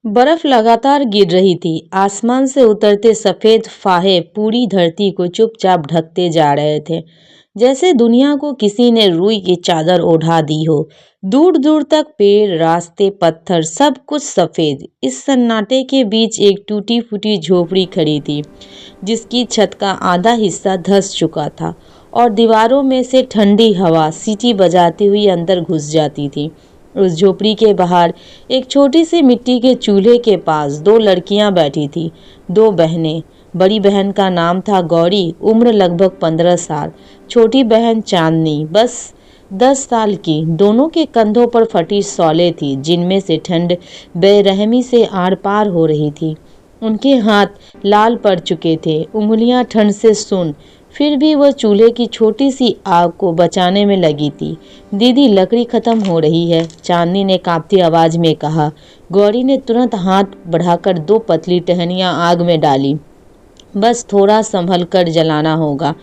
बर्फ लगातार गिर रही थी। आसमान से उतरते सफेद फाहे पूरी धरती को चुपचाप ढकते जा रहे थे, जैसे दुनिया को किसी ने रुई की चादर ओढ़ा दी हो। दूर दूर तक पेड़, रास्ते, पत्थर, सब कुछ सफेद। इस सन्नाटे के बीच एक टूटी फूटी झोपड़ी खड़ी थी, जिसकी छत का आधा हिस्सा धंस चुका था और दीवारों में से ठंडी हवा सीटी बजाती हुई अंदर घुस जाती थी। उस झोपड़ी के बाहर एक छोटी सी मिट्टी के चूल्हे के पास दो लड़कियां बैठी थी, दो बहनें। बड़ी बहन का नाम था गौरी, उम्र लगभग 15 साल। छोटी बहन चांदनी, बस 10 साल की। दोनों के कंधों पर फटी शॉलें थी, जिनमें से ठंड बेरहमी से आर पार हो रही थी। उनके हाथ लाल पड़ चुके थे, उंगलियां ठंड से सुन्न। फिर भी वह चूल्हे की छोटी सी आग को बचाने में लगी थी। दीदी, लकड़ी खत्म हो रही है, चांदनी ने कांपती आवाज में कहा। गौरी ने तुरंत हाथ बढ़ाकर दो पतली टहनियां आग में डाली। बस थोड़ा संभल कर जलाना होगा,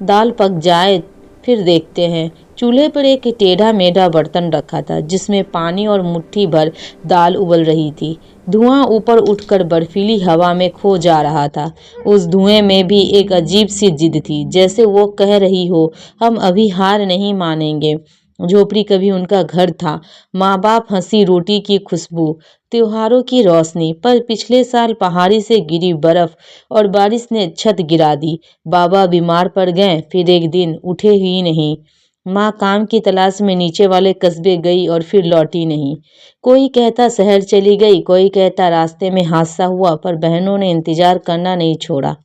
दाल पक जाए फिर देखते हैं। चूल्हे पर एक टेढ़ा मेढ़ा बर्तन रखा था, जिसमें पानी और मुट्ठी भर दाल उबल रही थी। धुआं ऊपर उठकर बर्फीली हवा में खो जा रहा था। उस धुएं में भी एक अजीब सी जिद थी, जैसे वो कह रही हो, हम अभी हार नहीं मानेंगे। झोपड़ी कभी उनका घर था, माँ बाप, हंसी रोटी की खुशबू, त्योहारों की रोशनी। पर पिछले साल पहाड़ी से गिरी बर्फ और बारिश ने छत गिरा दी। बाबा बीमार पड़ गए, फिर एक दिन उठे ही नहीं। माँ काम की तलाश में नीचे वाले कस्बे गई और फिर लौटी नहीं। कोई कहता शहर चली गई, कोई कहता रास्ते में हादसा हुआ, पर बहनों ने इंतजार करना नहीं छोड़ा।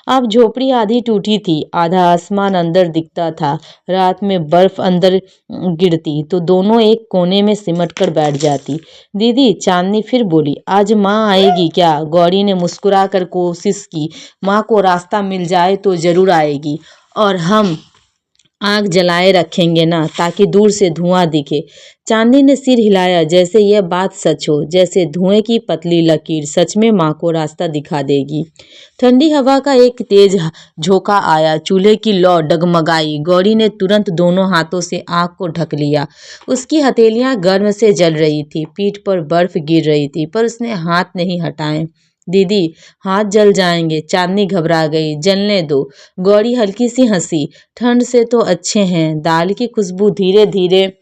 अब झोपड़ी आधी टूटी थी, आधा आसमान अंदर दिखता था। रात में बर्फ अंदर गिरती तो दोनों एक कोने में सिमट कर बैठ जाती। दीदी, चांदनी फिर बोली, आज माँ आएगी क्या? गौरी ने मुस्कुरा कर कोशिश की। माँ को रास्ता मिल जाए तो जरूर आएगी, और हम आग जलाए रखेंगे ना, ताकि दूर से धुआं दिखे। चांदनी ने सिर हिलाया, जैसे यह बात सच हो, जैसे धुएं की पतली लकीर सच में माँ को रास्ता दिखा देगी। ठंडी हवा का एक तेज झोंका आया, चूल्हे की लौ डगमगाई। गौरी ने तुरंत दोनों हाथों से आग को ढक लिया। उसकी हथेलियां गर्म से जल रही थी, पीठ पर बर्फ गिर रही थी, पर उसने हाथ नहीं हटाए। दीदी, हाथ जल जाएंगे, चांदनी घबरा गई। जलने दो। गौरी हल्की सी हंसी। ठंड से तो अच्छे हैं। दाल की खुशबू धीरे धीरे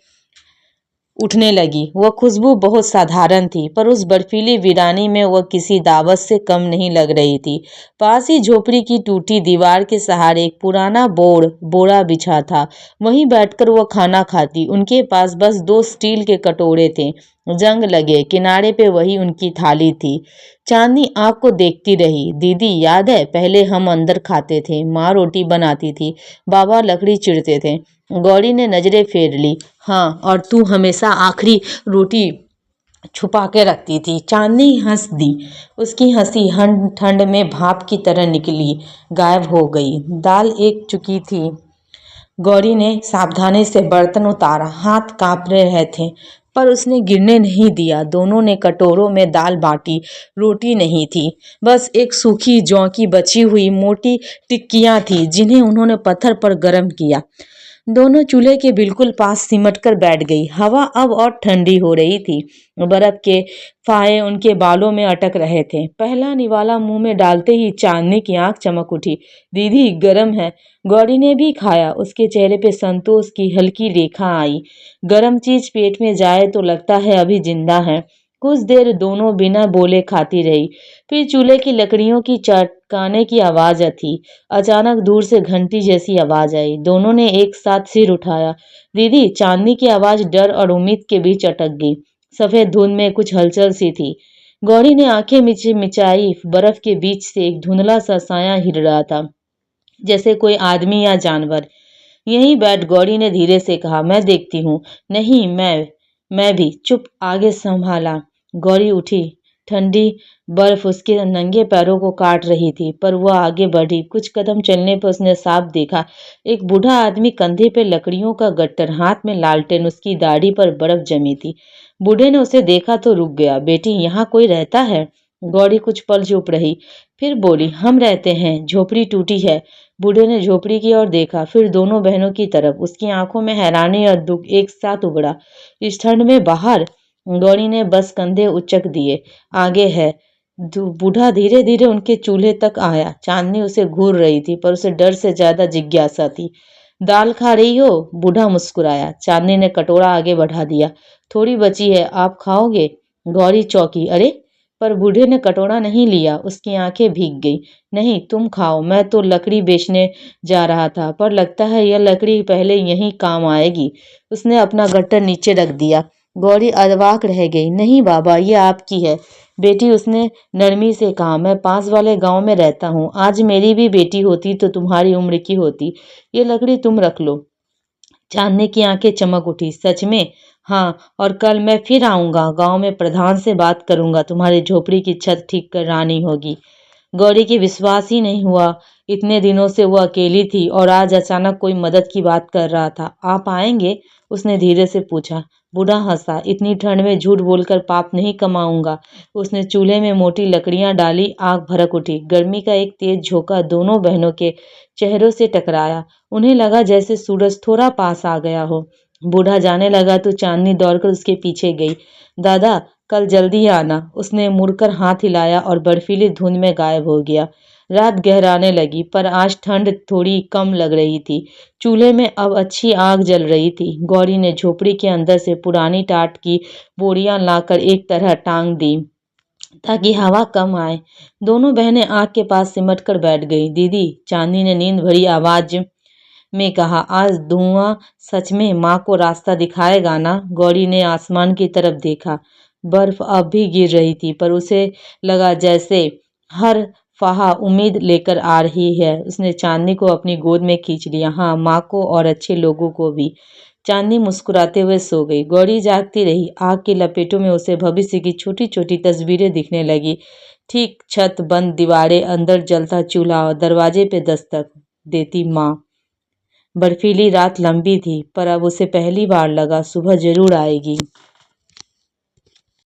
उठने लगी। वह खुशबू बहुत साधारण थी, पर उस बर्फीली वीरानी में वह किसी दावत से कम नहीं लग रही थी। पास ही झोपड़ी की टूटी दीवार के सहारे एक पुराना बोरा बिछा था। वहीं बैठकर वह खाना खाती। उनके पास बस दो स्टील के कटोरे थे, जंग लगे। किनारे पे वही उनकी थाली थी। चांदनी आँख को देखती रही। दीदी, याद है पहले हम अंदर खाते थे, माँ रोटी बनाती थी, बाबा लकड़ी चिरते थे। गौरी ने नजरें फेर ली। हाँ, और तू हमेशा आखिरी रोटी छुपा के रखती थी। चांदनी हंस दी। उसकी हंसी ठंड में भाप की तरह निकली, गायब हो गई। दाल एक चुकी थी। गौरी ने सावधानी से बर्तन उतारा, हाथ कांप रहे थे, पर उसने गिरने नहीं दिया। दोनों ने कटोरों में दाल बांटी। रोटी नहीं थी, बस एक सूखी जौ की बची हुई मोटी टिक्कियां थी, जिन्हें उन्होंने पत्थर पर गर्म किया। दोनों चूल्हे के बिल्कुल पास सिमट कर बैठ गई। हवा अब और ठंडी हो रही थी। बर्फ के फाहे उनके बालों में अटक रहे थे। पहला निवाला मुंह में डालते ही चांदनी की आंख चमक उठी। दीदी, गरम है। गौरी ने भी खाया। उसके चेहरे पे संतोष की हल्की रेखा आई। गरम चीज पेट में जाए तो लगता है अभी जिंदा है। कुछ देर दोनों बिना बोले खाती रही। फिर चूल्हे की लकड़ियों की चटकाने की आवाज थी। अचानक दूर से घंटी जैसी आवाज आई। दोनों ने एक साथ सिर उठाया। दीदी, चांदनी की आवाज डर और उम्मीद के बीच अटक गई। सफेद धुंध में कुछ हलचल सी थी। गौरी ने आंखें मिचाई। बर्फ के बीच से एक धुंधला सा साया हिल रहा था, जैसे कोई आदमी या जानवर। यहीं बैठ, गौरी ने धीरे से कहा, मैं देखती हूँ। नहीं, मैं भी। चुप। आगे संभाला। गौरी उठी। ठंडी बर्फ उसके नंगे पैरों को काट रही थी, पर वह आगे बढ़ी। कुछ कदम चलने पर उसने साफ देखा, एक बूढ़ा आदमी, कंधे पे लकड़ियों का गट्टर, हाथ में लालटेन, उसकी दाढ़ी पर बर्फ जमी थी। बूढ़े ने उसे देखा तो रुक गया। बेटी, यहाँ कोई रहता है? गौरी कुछ पल चुप रही, फिर बोली, हम रहते हैं, झोपड़ी टूटी है। बूढ़े ने झोपड़ी की ओर देखा, फिर दोनों बहनों की तरफ। उसकी आंखों में हैरानी और दुख एक साथ उभरा। इस ठंड में बाहर? गौरी ने बस कंधे उचक दिए। आगे है। बूढ़ा धीरे धीरे उनके चूल्हे तक आया। चांदनी उसे घूर रही थी, पर उसे डर से ज्यादा जिज्ञासा थी। दाल खा रही हो? बूढ़ा मुस्कुराया। चांदनी ने कटोरा आगे बढ़ा दिया। थोड़ी बची है, आप खाओगे? गौरी चौंकी। अरे, पर बूढ़े ने कटोरा नहीं लिया। उसकी आंखें भीग गई। नहीं, तुम खाओ, मैं तो लकड़ी बेचने जा रहा था, पर लगता है यह लकड़ी पहले यहीं काम आएगी। उसने अपना गट्टर नीचे रख दिया। गौरी अवाक रह गई। नहीं बाबा, ये आपकी है। बेटी, उसने नरमी से कहा, मैं पास वाले गांव में रहता हूँ। आज मेरी भी बेटी होती तो तुम्हारी उम्र की होती। ये लकड़ी तुम रख लो। चांदनी की आंखें चमक उठी। सच में? हाँ, और कल मैं फिर आऊंगा। गांव में प्रधान से बात करूंगा। तुम्हारी झोपड़ी की छत ठीक करानी होगी। गौरी की विश्वास ही नहीं हुआ। इतने दिनों से वो अकेली थी और आज अचानक कोई मदद की बात कर रहा था। आप आएंगे? उसने धीरे से पूछा। बूढ़ा हंसा। इतनी ठंड में झूठ बोलकर पाप नहीं कमाऊंगा। उसने चूल्हे में मोटी लकड़ियां डाली। आग भड़क उठी। गर्मी का एक तेज झोंका दोनों बहनों के चेहरों से टकराया। उन्हें लगा जैसे सूरज थोड़ा पास आ गया हो। बूढ़ा जाने लगा तो चांदनी दौड़कर उसके पीछे गई। दादा, कल जल्दी आना। उसने मुड़कर हाथ हिलाया और बर्फीली धुंध में गायब हो गया। रात गहराने लगी, पर आज ठंड थोड़ी कम लग रही थी। चूल्हे में अब अच्छी आग जल रही थी। गौरी ने झोपड़ी के अंदर से पुरानी टाट की बोरियां लाकर एक तरह टांग दी ताकि हवा कम आए। दोनों बहनें आग के पास सिमट कर बैठ गई। दीदी, चांदनी ने नींद भरी आवाज में कहा, आज धुआं सच में माँ को रास्ता दिखाएगा ना? गौरी ने आसमान की तरफ देखा। बर्फ अब भी गिर रही थी, पर उसे लगा जैसे हर फाहा उम्मीद लेकर आ रही है। उसने चांदनी को अपनी गोद में खींच लिया। हाँ, माँ को और अच्छे लोगों को भी। चांदनी मुस्कुराते हुए सो गई। गौरी जागती रही। आग की लपेटों में उसे भविष्य की छोटी छोटी तस्वीरें दिखने लगी। ठीक छत, बंद दीवारें, अंदर जलता चूल्हा और दरवाजे पे दस्तक देती माँ। बर्फीली रात लंबी थी, पर अब उसे पहली बार लगा सुबह जरूर आएगी।